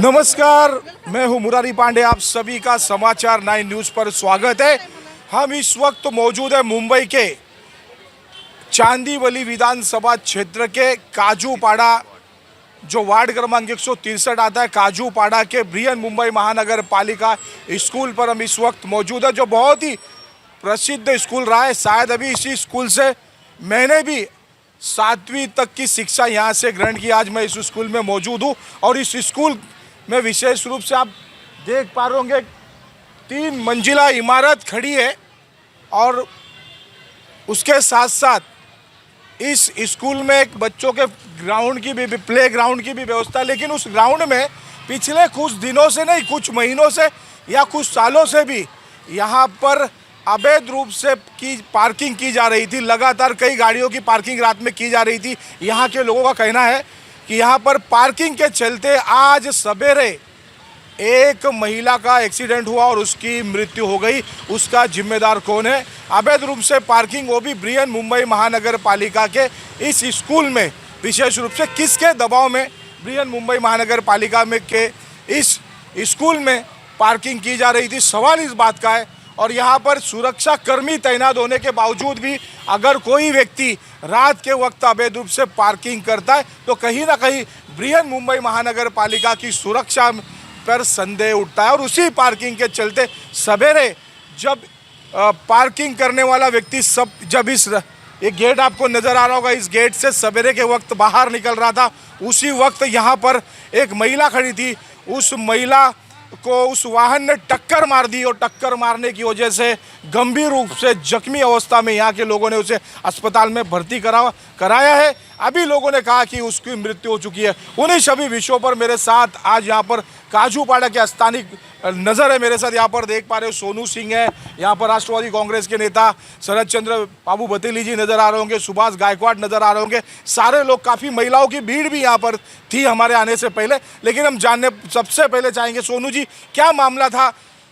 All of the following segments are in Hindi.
नमस्कार, मैं हूं मुरारी पांडे। आप सभी का समाचार 9 न्यूज़ पर स्वागत है। हम इस वक्त मौजूद है मुंबई के चांदीवली विधानसभा क्षेत्र के काजूपाड़ा, जो वार्ड क्रमांक 163 आता है, काजूपाड़ा के ब्रियन मुंबई महानगर पालिका स्कूल पर हम इस वक्त मौजूद है, जो बहुत ही प्रसिद्ध स्कूल रहा है। शायद अभी इसी स्कूल से मैंने भी 7वीं तक की शिक्षा यहाँ से ग्रहण की। आज मैं इस स्कूल में मौजूद हूँ और इस स्कूल में विशेष रूप से आप देख पा रहे होंगे 3 मंजिला इमारत खड़ी है और उसके साथ साथ इस स्कूल में एक बच्चों के ग्राउंड की भी, प्ले ग्राउंड की भी व्यवस्था है। लेकिन उस ग्राउंड में पिछले कुछ दिनों से नहीं, कुछ महीनों से या कुछ सालों से भी यहाँ पर अवैध रूप से पार्किंग की जा रही थी। लगातार कई गाड़ियों की पार्किंग रात में की जा रही थी। यहाँ के लोगों का कहना है कि यहाँ पर पार्किंग के चलते आज सवेरे एक महिला का एक्सीडेंट हुआ और उसकी मृत्यु हो गई। उसका जिम्मेदार कौन है? अवैध रूप से पार्किंग, वो भी ब्रियन मुंबई महानगर पालिका के इस स्कूल में। विशेष रूप से किसके दबाव में ब्रियन मुंबई महानगर पालिका में के इस स्कूल में पार्किंग की जा रही थी? सवाल इस बात का है। और यहाँ पर सुरक्षा कर्मी तैनात होने के बावजूद भी अगर कोई व्यक्ति रात के वक्त अवैध रूप से पार्किंग करता है तो कहीं ना कहीं ब्रियन मुंबई महानगर पालिका की सुरक्षा पर संदेह उठता है। और उसी पार्किंग के चलते सवेरे जब पार्किंग करने वाला व्यक्ति जब ये गेट आपको नज़र आ रहा होगा, इस गेट से सवेरे के वक्त बाहर निकल रहा था, उसी वक्त यहाँ पर एक महिला खड़ी थी। उस महिला को उस वाहन ने टक्कर मार दी और टक्कर मारने की वजह से गंभीर रूप से जख्मी अवस्था में यहाँ के लोगों ने उसे अस्पताल में भर्ती कराया है। अभी लोगों ने कहा कि उसकी मृत्यु हो चुकी है। उन्हीं सभी विषयों पर मेरे साथ आज यहाँ पर काजूपाड़ा के स्थानिक नज़र है। मेरे साथ यहाँ पर देख पा रहे हो सोनू सिंह है, यहाँ पर राष्ट्रवादी कांग्रेस के नेता शरद चंद्र बाबू बतेली जी नज़र आ रहे होंगे, सुभाष गायकवाड़ नज़र आ रहे होंगे। सारे लोग, काफ़ी महिलाओं की भीड़ भी यहाँ पर थी हमारे आने से पहले। लेकिन हम जानने सबसे पहले चाहेंगे, सोनू जी, क्या मामला था,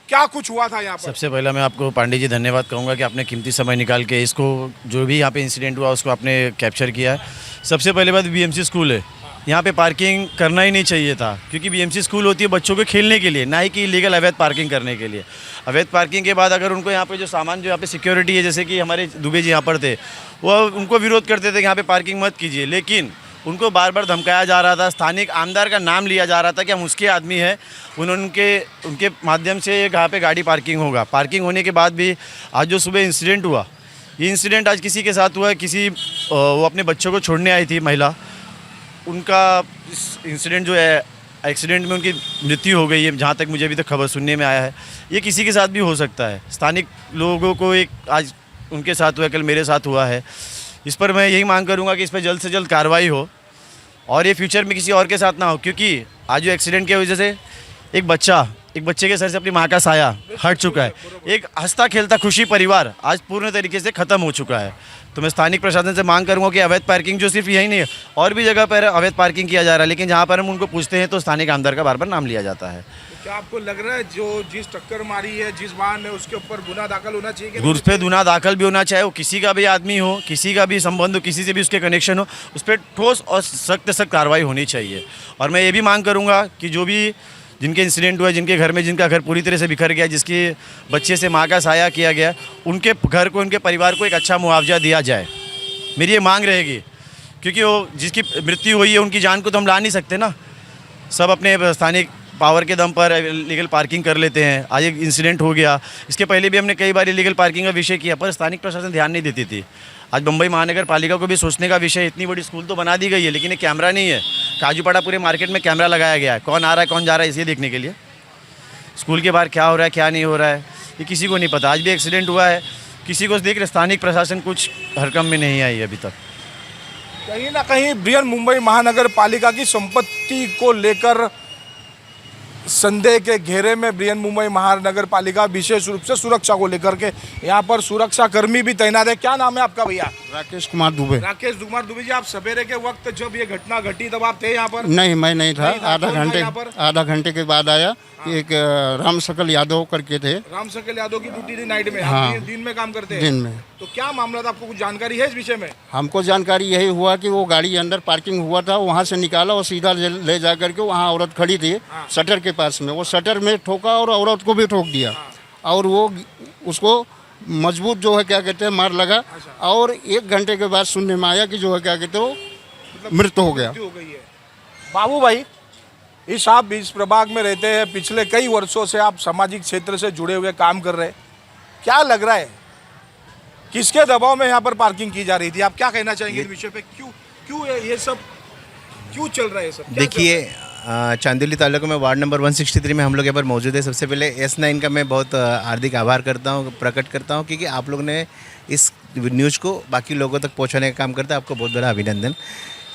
क्या कुछ हुआ था यहाँ पर? सबसे पहले मैं आपको पांडे जी धन्यवाद कहूँगा कि आपने कीमती समय निकाल के इसको, जो भी यहाँ पे इंसिडेंट हुआ उसको आपने कैप्चर किया है। सबसे पहले बात, बीएमसी स्कूल है, यहाँ पे पार्किंग करना ही नहीं चाहिए था, क्योंकि बीएमसी स्कूल होती है बच्चों को खेलने के लिए, ना ही कि इलीगल अवैध पार्किंग करने के लिए। अवैध पार्किंग के बाद अगर उनको यहाँ पे जो सामान, जो यहाँ पे सिक्योरिटी है, जैसे कि हमारे दुबे जी यहाँ पर थे, वो उनको विरोध करते थे कि यहाँ पे पार्किंग मत कीजिए, लेकिन उनको बार बार धमकाया जा रहा था। स्थानिक आमदार का नाम लिया जा रहा था कि हम उसके आदमी हैं, उनके माध्यम से यहाँ पे गाड़ी पार्किंग होगा। पार्किंग होने के बाद भी आज जो सुबह इंसिडेंट हुआ, ये इंसिडेंट आज किसी के साथ हुआ है। वो अपने बच्चों को छोड़ने आई थी महिला, उनका इंसिडेंट जो है, एक्सीडेंट में उनकी मृत्यु हो गई है, जहाँ तक मुझे अभी तक खबर सुनने में आया है। ये किसी के साथ भी हो सकता है। स्थानिक लोगों को एक आज उनके साथ हुआ, कल मेरे साथ हुआ है। इस पर मैं यही मांग करूंगा कि इस पर जल्द से जल्द कार्रवाई हो और ये फ्यूचर में किसी और के साथ ना हो, क्योंकि आज जो एक्सीडेंट की वजह से एक बच्चे के सर से अपनी माँ का साया हट चुका है। एक हंसता खेलता खुशी परिवार आज पूर्ण तरीके से ख़त्म हो चुका है। तो मैं स्थानिक प्रशासन से मांग करूंगा कि अवैध पार्किंग जो सिर्फ यही नहीं है, और भी जगह पर अवैध पार्किंग किया जा रहा है, लेकिन जहाँ पर हम उनको पूछते हैं तो स्थानिक आमदार का बार बार नाम लिया जाता है। क्या आपको लग रहा है जो जिस टक्कर मारी है, जिस वाहन ने, उसके ऊपर गुना दाखिल होना चाहिए? उस पर गुना दाखिल भी होना चाहिए। वो किसी का भी आदमी हो, किसी का भी संबंध हो, किसी से भी उसके कनेक्शन हो, उस पर ठोस और सख्त कार्रवाई होनी चाहिए। और मैं ये भी मांग करूँगा कि जो भी जिनके इंसिडेंट हुआ, जिनके घर में, जिनका घर पूरी तरह से बिखर गया, जिसके बच्चे से माँ का साया किया गया, उनके घर को, उनके परिवार को एक अच्छा मुआवजा दिया जाए। मेरी ये मांग रहेगी, क्योंकि वो जिसकी मृत्यु हुई है उनकी जान को तो हम ला नहीं सकते ना। सब अपने स्थानिक पावर के दम पर इलीगल पार्किंग कर लेते हैं। आज एक इंसिडेंट हो गया, इसके पहले भी हमने कई बार इलीगल पार्किंग का विषय किया, पर स्थानिक प्रशासन ध्यान नहीं देती थी। आज मुंबई महानगर पालिका को भी सोचने का विषय, इतनी बड़ी स्कूल तो बना दी गई है, लेकिन एक कैमरा नहीं है। काजूपाड़ा पूरे मार्केट में कैमरा लगाया गया है, कौन आ रहा है कौन जा रहा है इसे देखने के लिए। स्कूल के बाहर क्या हो रहा है क्या नहीं हो रहा है ये किसी को नहीं पता। आज भी एक्सीडेंट हुआ है, किसी को देख रहे स्थानिक प्रशासन कुछ हरकम में नहीं आई अभी तक। कहीं ना कहीं ब्रियन मुंबई महानगर पालिका की संपत्ति को लेकर संदेह के घेरे में ब्रियन मुंबई महानगर पालिका, विशेष रूप से सुरक्षा को लेकर के यहाँ पर सुरक्षा कर्मी भी तैनात है। क्या नाम है आपका भैया? राकेश कुमार दुबे। राकेश कुमार दुबे जी, आप सवेरे के वक्त जब ये घटना घटी तब आप थे यहाँ पर? नहीं, मैं नहीं था। नहीं था, कौन था यहाँ पर? आधा घंटे के बाद आया। एक राम सकल यादव करके थे। राम सकल यादव की ड्यूटी थी नाइट में, हाँ। आप दिन में काम करते हैं? दिन में। तो क्या मामला था, आपको कुछ जानकारी है इस विषय में? हमको जानकारी यही हुआ कि वो गाड़ी अंदर पार्किंग हुआ था, वहाँ से निकाला और सीधा ले जा करके वहाँ औरत खड़ी थी शटर के पास में, वो शटर में ठोका और औरत को भी ठोक दिया। और वो उसको मजबूत जो है क्या कहते हैं मार लगा। और 1 घंटे के बाद सुनने में आया कि जो है क्या कहते हैं वो मृत्यु हो गया। हो गई है। बाबू भाई, आप इस प्रभाग में रहते हैं, पिछले कई वर्षों से आप सामाजिक क्षेत्र से जुड़े हुए काम कर रहे हैं, क्या लग रहा है किसके दबाव में यहाँ पर पार्किंग की जा रही थी? आप क्या कहना चाहेंगे इस विषय पे? क्यों ये सब क्यों चल रहा है? सब देखिए, चांदोली तालुका में वार्ड नंबर 163 में हम लोग यहाँ पर मौजूद है। सबसे पहले S9 का मैं बहुत हार्दिक आभार प्रकट करता हूँ क्योंकि आप लोगों ने इस न्यूज़ को बाकी लोगों तक पहुँचाने का काम करता है। आपको बहुत बड़ा अभिनंदन।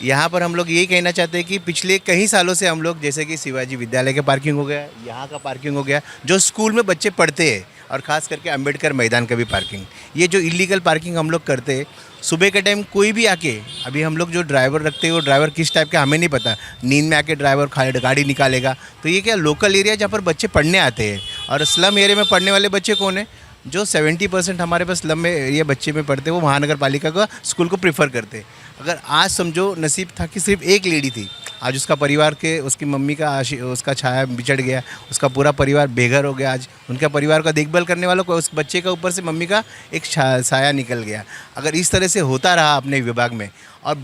यहाँ पर हम लोग यही कहना चाहते हैं कि पिछले कई सालों से हम लोग, जैसे कि शिवाजी विद्यालय का पार्किंग हो गया, यहाँ का पार्किंग हो गया, जो स्कूल में बच्चे पढ़ते हैं, और ख़ास करके अंबेडकर मैदान का भी पार्किंग, ये जो इलीगल पार्किंग हम लोग करते हैं, सुबह के टाइम कोई भी आके, अभी हम लोग जो ड्राइवर रखते हैं वो ड्राइवर किस टाइप का हमें नहीं पता, नींद में आके ड्राइवर गाड़ी निकालेगा। तो ये क्या लोकल एरिया जहाँ पर बच्चे पढ़ने आते हैं, और स्लम एरिया में पढ़ने वाले बच्चे कौन है? जो 70% हमारे पास स्लम में एरिया बच्चे में पढ़ते हैं, वो महानगर पालिका का स्कूल को प्रीफर करते हैं। अगर आज समझो नसीब था कि सिर्फ एक लेडी थी, आज उसका परिवार के, उसकी मम्मी का उसका छाया बिछड़ गया, उसका पूरा परिवार बेघर हो गया। आज उनका परिवार का देखभाल करने वालों को, उस बच्चे का ऊपर से मम्मी का एक साया निकल गया। अगर इस तरह से होता रहा अपने विभाग में, और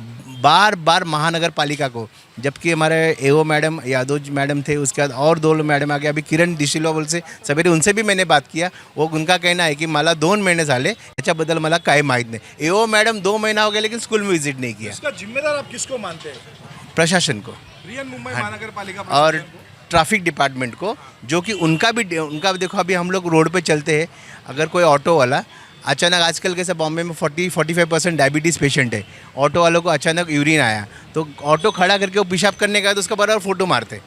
बार बार महानगर पालिका को, जबकि हमारे एओ मैडम यादव जी मैडम थे, उसके बाद और 2 मैडम आ गए, अभी किरण डिशिलोवल से सवेरे उनसे भी मैंने बात किया, वो उनका कहना है कि मला 2 महिने झाले, याच्याबद्दल मला काय माहीत नाही। एओ मैडम 2 महीना हो गया लेकिन स्कूल में विजिट नहीं किया। इसका जिम्मेदार आप किसको मानते हैं? प्रशासन को, बृहन मुंबई महानगर पालिका और ट्रैफिक डिपार्टमेंट को, जो कि उनका देखो, अभी हम लोग रोड पे चलते हैं, अगर कोई ऑटो वाला अचानक, आजकल कैसे बॉम्बे में 40-45% डायबिटीज़ पेशेंट है, ऑटो वालों को अचानक यूरिन आया तो ऑटो खड़ा करके वो पेशाब करने का है तो उसका बराबर फ़ोटो मारते।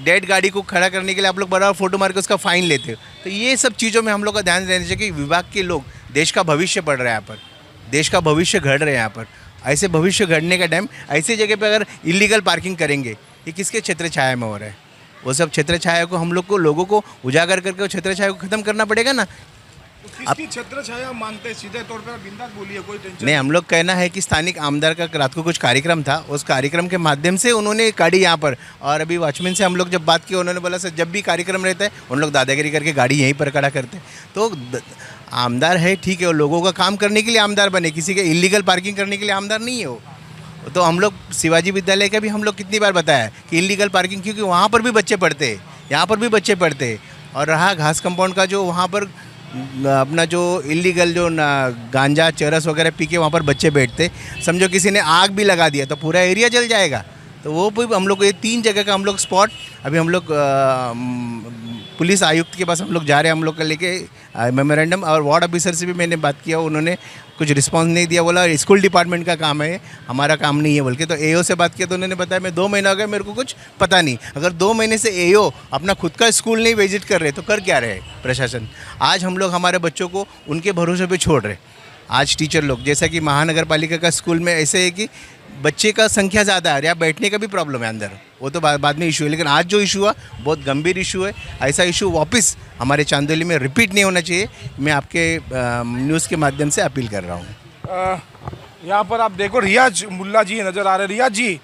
डेड गाड़ी को खड़ा करने के लिए आप लोग बराबर फ़ोटो मार के उसका फ़ाइन लेते हो। तो ये सब चीज़ों में हम लोग का ध्यान देना चाहिए कि विभाग के लोग, देश का भविष्य पढ़ रहे हैं यहाँ पर, देश का भविष्य घड़ रहे हैं यहाँ पर। ऐसे भविष्य घड़ने का टाइम ऐसी जगह पे अगर इलीगल पार्किंग करेंगे, ये किसके क्षेत्र छाया में हो रहा है? वो सब क्षेत्र छाया को हम लोग को, लोगों को उजागर करके वो क्षेत्र छाया को ख़त्म करना पड़ेगा ना। किसकी छत्र छाया मांगते हैं? सीधे तौर पर बिंदास बोलिए, कोई टेंशन नहीं, हम लोग कहना है कि स्थानिक आमदार का रात को कुछ कार्यक्रम था, उस कार्यक्रम के माध्यम से उन्होंने गाड़ी यहाँ पर, और अभी वॉचमैन से हम लोग जब बात की, उन्होंने बोला सर जब भी कार्यक्रम रहता है उन लोग दादागिरी करके गाड़ी यहीं पर खड़ा करते हैं। तो आमदार है, ठीक है, वो लोगों का काम करने के लिए आमदार बने, किसी के इलीगल पार्किंग करने के लिए आमदार नहीं है वो। तो हम लोग शिवाजी विद्यालय का भी हम लोग कितनी बार बताया कि इलीगल पार्किंग, क्योंकि वहाँ पर भी बच्चे पढ़ते हैं, यहाँ पर भी बच्चे पढ़ते हैं। और रहा घास कंपाउंड का, जो वहाँ पर अपना जो इलीगल जो गांजा चरस वगैरह पी के वहाँ पर बच्चे बैठते, समझो किसी ने आग भी लगा दिया तो पूरा एरिया जल जाएगा। तो वो भी हम लोग, ये 3 जगह का हम लोग स्पॉट, अभी हम लोग पुलिस आयुक्त के पास हम लोग जा रहे हैं, हम लोग का लेके मेमोरेंडम, और वार्ड ऑफिसर से भी मैंने बात किया, उन्होंने कुछ रिस्पांस नहीं दिया, बोला स्कूल डिपार्टमेंट का काम है, हमारा काम नहीं है बोल के। तो एओ से बात किया तो उन्होंने बताया मैं 2 महीना हो गया, मेरे को कुछ पता नहीं। अगर 2 महीने से एओ अपना खुद का स्कूल नहीं विजिट कर रहे तो कर क्या रहे प्रशासन? आज हम लोग हमारे बच्चों को उनके भरोसे पे छोड़ रहे। आज टीचर लोग, जैसा कि महानगर पालिका का स्कूल में ऐसे है कि बच्चे का संख्या ज़्यादा है, या बैठने का भी प्रॉब्लम है अंदर, वो तो बाद में इशू है, लेकिन आज जो इशू हुआ बहुत गंभीर इशू है। ऐसा इशू वापस हमारे चांदोली में रिपीट नहीं होना चाहिए। मैं आपके न्यूज़ के माध्यम से अपील कर रहा हूँ। यहाँ पर आप देखो, रियाज मुल्ला जी नजर आ रहे हैं। रियाज जी,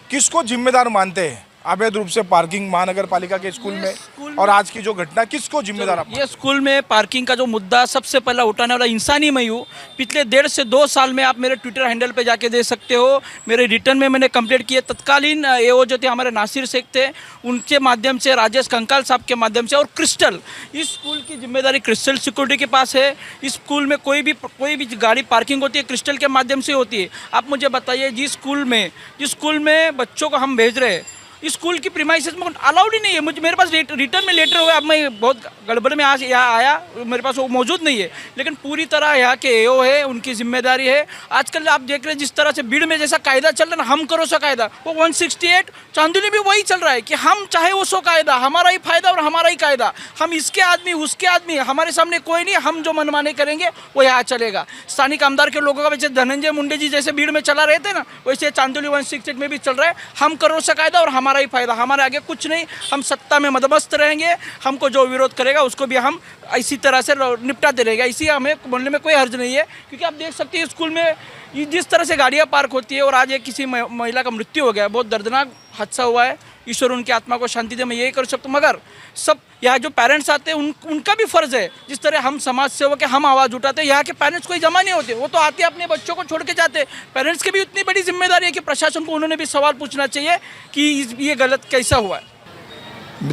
किसको जिम्मेदार मानते हैं अवैध रूप से पार्किंग महानगर पालिका के स्कूल में, और आज की जो घटना, किसको जिम्मेदार? ये स्कूल में पार्किंग का जो मुद्दा सबसे पहला उठाने वाला इंसानी मैं हूँ। पिछले 1.5 से 2 साल में आप मेरे ट्विटर हैंडल पे जाके देख सकते हो, मेरे रिटर्न में मैंने कंप्लेंट की है। तत्कालीन एओ जो थे हमारे नासिर शेख थे, उनके माध्यम से, राजेश कंकाल साहब के माध्यम से, और क्रिस्टल, इस स्कूल की जिम्मेदारी क्रिस्टल सिक्योरिटी के पास है। इस स्कूल में कोई भी गाड़ी पार्किंग होती है क्रिस्टल के माध्यम से होती है। आप मुझे बताइए, जिस स्कूल में बच्चों को हम भेज रहे हैं, स्कूल की प्रीमाइसेस में अलाउड ही नहीं है। मुझे मेरे पास रिटर्न में लेटर हुआ, अब मैं बहुत गड़बड़ में आज यहाँ आया, मेरे पास वो मौजूद नहीं है, लेकिन पूरी तरह यहाँ के एओ है, उनकी जिम्मेदारी है। आजकल आप देख रहे हैं जिस तरह से भीड़ में जैसा कायदा चल रहा है ना, हम करो सा कायदा, वो 168 चांदोली में वही चल रहा है कि हम चाहे वो सो कायदा, हमारा ही फायदा और हमारा ही कायदा, हम इसके आदमी उसके आदमी, हमारे सामने कोई नहीं, हम जो मनमाने करेंगे वो यहाँ चलेगा। स्थानिक आमदार के लोगों का वैसे धनंजय मुंडे जी जैसे भीड़ में चला रहे थे ना, वैसे चांदोली 168 में भी चल रहा है, हम करो सा कायदा और हमारा ही फायदा, हमारे आगे कुछ नहीं, हम सत्ता में मदमस्त रहेंगे, हमको जो विरोध करेगा उसको भी हम इसी तरह से निपटाते रहेगा। इसी हमें बोलने में कोई हर्ज नहीं है, क्योंकि आप देख सकते हैं स्कूल में जिस तरह से गाड़ियाँ पार्क होती है, और आज एक किसी महिला का मृत्यु हो गया, बहुत दर्दनाक हादसा हुआ है। ईश्वर उनकी आत्मा को शांति दे, मैं यही कर सकता हूँ। मगर सब यहाँ जो पेरेंट्स आते हैं उनका भी फ़र्ज़ है, जिस तरह हम समाज सेवक हम आवाज़ उठाते हैं, यहाँ के पेरेंट्स कोई जमा नहीं होते, वो तो आते अपने बच्चों को छोड़ के जाते। पेरेंट्स की भी उतनी बड़ी जिम्मेदारी है कि प्रशासन को उन्होंने भी सवाल पूछना चाहिए कि ये गलत कैसा हुआ है।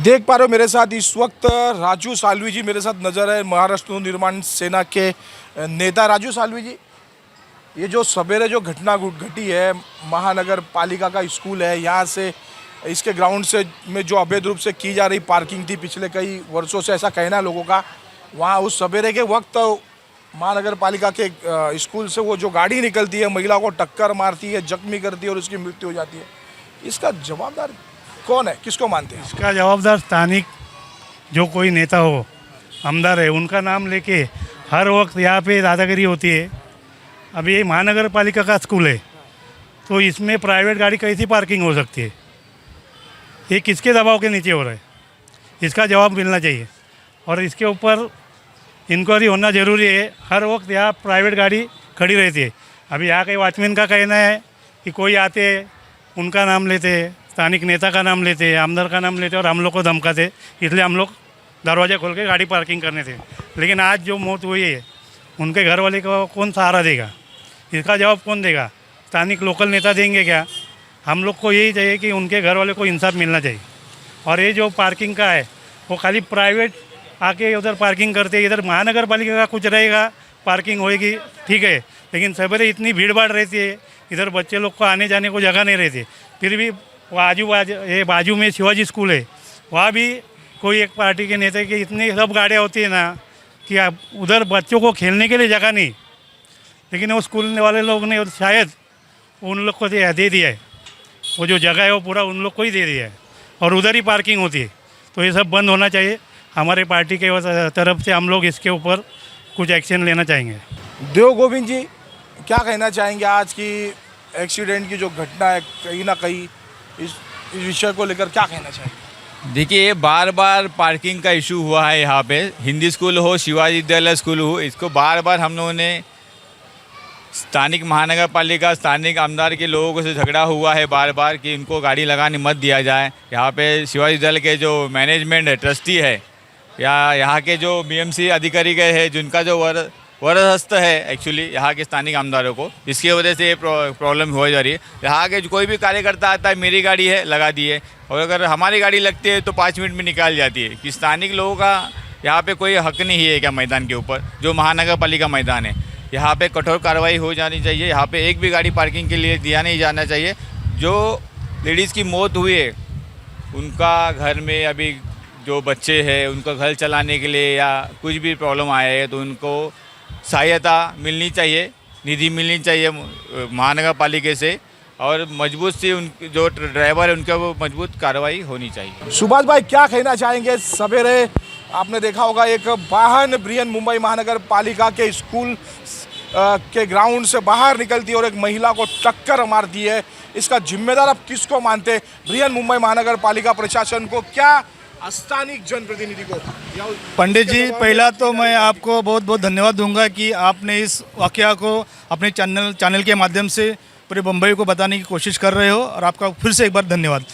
देख पा रहे हो मेरे साथ इस वक्त राजू सालवी जी मेरे साथ नजर है, महाराष्ट्र निर्माण सेना के नेता। राजू सालवी जी, ये जो सवेरे जो घटना घटी है, महानगर पालिका का स्कूल है, यहाँ से इसके ग्राउंड से में जो अवैध रूप से की जा रही पार्किंग थी पिछले कई वर्षों से, ऐसा कहना है लोगों का, वहाँ उस सवेरे के वक्त महानगर पालिका के स्कूल से वो जो गाड़ी निकलती है, महिला को टक्कर मारती है, जख्मी करती है और उसकी मृत्यु हो जाती है, इसका जवाबदार कौन है, किसको मानते हैं? इसका जवाबदार स्थानिक जो कोई नेता हो, आमदार है, उनका नाम लेके हर वक्त यहाँ पे दादागिरी होती है। अभी ये महानगर पालिका का स्कूल है, तो इसमें प्राइवेट गाड़ी कैसी पार्किंग हो सकती है? ये किसके दबाव के नीचे हो रहा है? इसका जवाब मिलना चाहिए और इसके ऊपर इंक्वायरी होना ज़रूरी है। हर वक्त यहाँ प्राइवेट गाड़ी खड़ी रहती है। अभी यहाँ के वॉचमैन का कहना है कि कोई आते उनका नाम लेते, स्थानिक नेता का नाम लेते, आमदार का नाम लेते और हम लोग को धमकाते, इसलिए हम लोग दरवाज़ा खोल के गाड़ी पार्किंग करने थे। लेकिन आज जो मौत हुई है, उनके घर वाले को कौन सहारा देगा? इसका जवाब कौन देगा? स्थानिक लोकल नेता देंगे क्या? हम लोग को यही चाहिए कि उनके घर वाले को इंसाफ मिलना चाहिए। और ये जो पार्किंग का है, वो खाली प्राइवेट आके उधर पार्किंग करते, इधर महानगर पालिका का कुछ रहेगा, पार्किंग होएगी, ठीक है, लेकिन सवेरे इतनी भीड़ भाड़ रहती है, इधर बच्चे लोग को आने जाने को जगह नहीं रहती। फिर भी वो बाजू में शिवाजी स्कूल है, वहाँ भी कोई एक पार्टी के नेता की इतनी सब गाड़ियाँ होती है ना कि अब उधर बच्चों को खेलने के लिए जगह नहीं, लेकिन वो स्कूल वाले लोग ने शायद उन लोग को दे दिया है, वो जो जगह है वो पूरा उन लोग को ही दे दिया है और उधर ही पार्किंग होती है। तो ये सब बंद होना चाहिए। हमारे पार्टी के तरफ से हम लोग इसके ऊपर कुछ एक्शन लेना चाहेंगे। देव गोविंद जी, क्या कहना चाहेंगे आज की एक्सीडेंट की जो घटना है, कहीं ना कहीं इस विषय को लेकर क्या कहना चाहेंगे? देखिए, बार बार पार्किंग का इशू हुआ है यहाँ पे, हिंदी स्कूल हो, शिवाजी विद्यालय स्कूल हो, इसको बार बार हम लोगों ने स्थानिक महानगर पालिका, स्थानिक आमदार के लोगों से झगड़ा हुआ है बार बार कि इनको गाड़ी लगाने मत दिया जाए। यहाँ पे शिवाजी विद्यालय के जो मैनेजमेंट है, ट्रस्टी है, या यहाँ के जो बीएमसी अधिकारी गए हैं, जिनका जो वरदस्त है एक्चुअली यहाँ के स्थानिक आमदारों को, इसकी वजह से ये प्रॉब्लम हो जा रही है। यहाँ के कोई भी कार्यकर्ता आता है, मेरी गाड़ी है लगा दिए, और अगर हमारी गाड़ी लगती है तो 5 मिनट में निकाल जाती है। कि स्थानिक लोगों का यहाँ पे कोई हक नहीं है क्या मैदान के ऊपर, जो महानगर पालिका मैदान है? यहाँ पे कठोर कार्रवाई हो जानी चाहिए। यहाँ पे एक भी गाड़ी पार्किंग के लिए दिया नहीं जाना चाहिए। जो लेडीज़ की मौत हुई है, उनका घर में अभी जो बच्चे हैं, उनका घर चलाने के लिए या कुछ भी प्रॉब्लम आया है तो उनको सहायता मिलनी चाहिए, निधि मिलनी चाहिए महानगर पालिका से, और मजबूत सी उन जो ड्राइवर है उनका वो मजबूत कार्रवाई होनी चाहिए। सुभाष भाई, क्या कहना चाहेंगे? सवेरे आपने देखा होगा एक वाहन बृहन मुंबई महानगर पालिका के स्कूल के ग्राउंड से बाहर निकलती है और एक महिला को टक्कर मारती है। इसका जिम्मेदार आप किसको मानते हैं? बृहन मुंबई महानगर पालिका प्रशासन को, क्या स्थानिक जनप्रतिनिधि को? पंडित जी, पहला तो मैं आपको बहुत बहुत धन्यवाद दूंगा कि आपने इस वाकया को अपने चैनल के माध्यम से पूरे मुंबई को बताने की कोशिश कर रहे हो, और आपका फिर से एक बार धन्यवाद।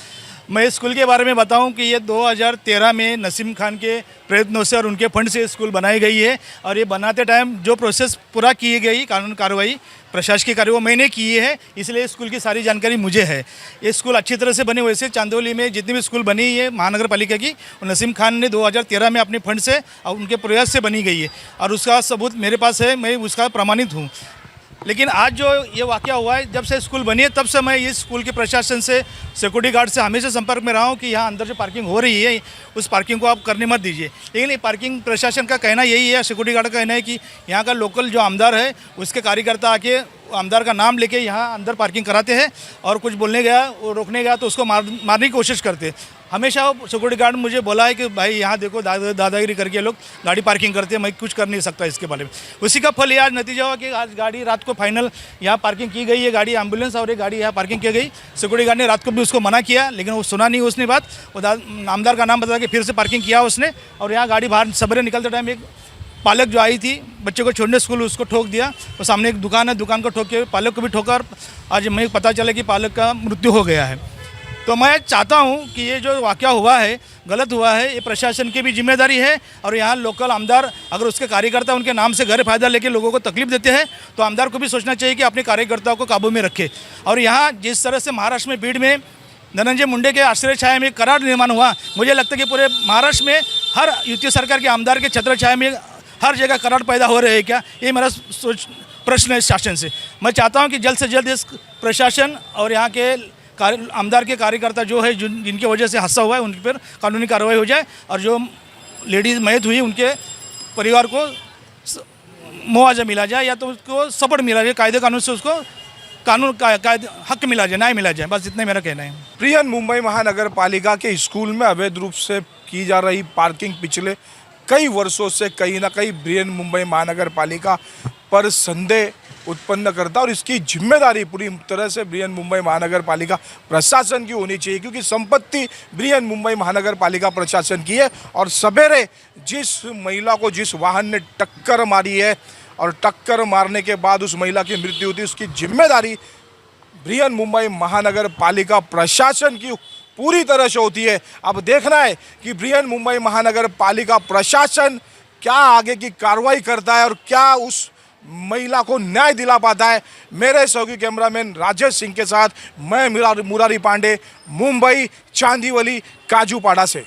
मैं इस स्कूल के बारे में बताऊं कि ये 2013 में नसीम खान के प्रयत्नों से और उनके फंड से स्कूल बनाई गई है, और ये बनाते टाइम जो प्रोसेस पूरा की गई, कानून कार्रवाई, प्रशासकीय कार्य, वो मैंने किए हैं, इसलिए स्कूल की सारी जानकारी मुझे है। ये स्कूल अच्छी तरह से बने हुए से चांदोली में जितनी भी स्कूल बनी है महानगर पालिका की, नसीम खान ने 2013 में अपने फंड से और उनके प्रयास से बनी गई है, और उसका सबूत मेरे पास है, मैं उसका प्रमाणित हूँ। लेकिन आज जो ये वाक़या हुआ है, जब से स्कूल बनी है तब से मैं इस स्कूल के प्रशासन से, सिक्योरिटी गार्ड से हमेशा संपर्क में रहा हूँ कि यहाँ अंदर जो पार्किंग हो रही है उस पार्किंग को आप करने मत दीजिए। लेकिन ये पार्किंग प्रशासन का कहना यही है, सिक्योरिटी गार्ड का कहना है कि यहाँ का लोकल जो आमदार है उसके कार्यकर्ता आके आमदार का नाम लेके यहाँ अंदर पार्किंग कराते हैं, और कुछ बोलने गया, वो रोकने गया तो उसको मारने की कोशिश करते हैं। हमेशा वो सिक्योरिटी गार्ड मुझे बोला है कि भाई यहाँ देखो दादागिरी करके लोग गाड़ी पार्किंग करते हैं, मैं कुछ कर नहीं सकता इसके बारे में। उसी का फल ये आज नतीजा हुआ कि आज गाड़ी रात को फाइनल यहाँ पार्किंग की गई है, गाड़ी एम्बुलेंस और एक गाड़ी यहाँ पार्किंग की गई। सिक्योरिटी गार्ड ने रात को भी उसको मना किया, लेकिन वो सुना नहीं उसने बात। वो आमदार का नाम बता के फिर से पार्किंग किया उसने, और यहाँ गाड़ी बाहर सवेरे निकलते टाइम एक पालक जो आई थी बच्चे को छोड़ने स्कूल, उसको ठोक दिया। और सामने एक दुकान है, दुकान को ठोक के पालक को भी ठोका, और आज मैं पता चला कि पालक का मृत्यु हो गया है। तो मैं चाहता हूं कि ये जो वाक़या हुआ है गलत हुआ है, ये प्रशासन की भी जिम्मेदारी है। और यहाँ लोकल आमदार अगर उसके कार्यकर्ता उनके नाम से गैर फायदा लेके लोगों को तकलीफ देते हैं तो आमदार को भी सोचना चाहिए कि अपने कार्यकर्ताओं को काबू में रखे। और यहाँ जिस तरह से महाराष्ट्र में भीड़ में धनंजय मुंडे के आश्रय छाया में करार निर्माण हुआ, मुझे लगता है कि पूरे महाराष्ट्र में हर यूपी सरकार के आमदार के छत्र छाया में हर जगह करार पैदा हो रहे हैं क्या, ये मेरा प्रश्न है शासन से। मैं चाहता हूँ कि जल्द से जल्द इस प्रशासन और यहाँ के आमदार के कार्यकर्ता जो है जिनकी वजह से हादसा हुआ है उन पर कानूनी कार्रवाई हो जाए, और जो लेडीज़ मयत हुई उनके परिवार को मुआवजा मिला जाए या तो उसको सपोर्ट मिला जाए, कायदे कानून से उसको कानून का हक मिला जाए, न्याय मिला जाए। बस इतना मेरा कहना है। प्रियन मुंबई महानगर पालिका के स्कूल में अवैध रूप से की जा रही पार्किंग पिछले कई वर्षों से कहीं ना कहीं बृहन मुंबई महानगर पालिका पर संदेह उत्पन्न करता है, और इसकी जिम्मेदारी पूरी तरह से बृहन मुंबई महानगर पालिका प्रशासन की होनी चाहिए, क्योंकि संपत्ति बृहन मुंबई महानगर पालिका प्रशासन की है। और सवेरे जिस महिला को जिस वाहन ने टक्कर मारी है और टक्कर मारने के बाद उस महिला की मृत्यु हुई, उसकी जिम्मेदारी बृहन मुंबई महानगर पालिका प्रशासन की पूरी तरह से होती है। अब देखना है कि बृहन मुंबई महानगर पालिका प्रशासन क्या आगे की कार्रवाई करता है और क्या उस महिला को न्याय दिला पाता है। मेरे सहयोगी कैमरामैन राजेश सिंह के साथ मैं मुरारी पांडे, मुंबई चांदीवली काजूपाड़ा से।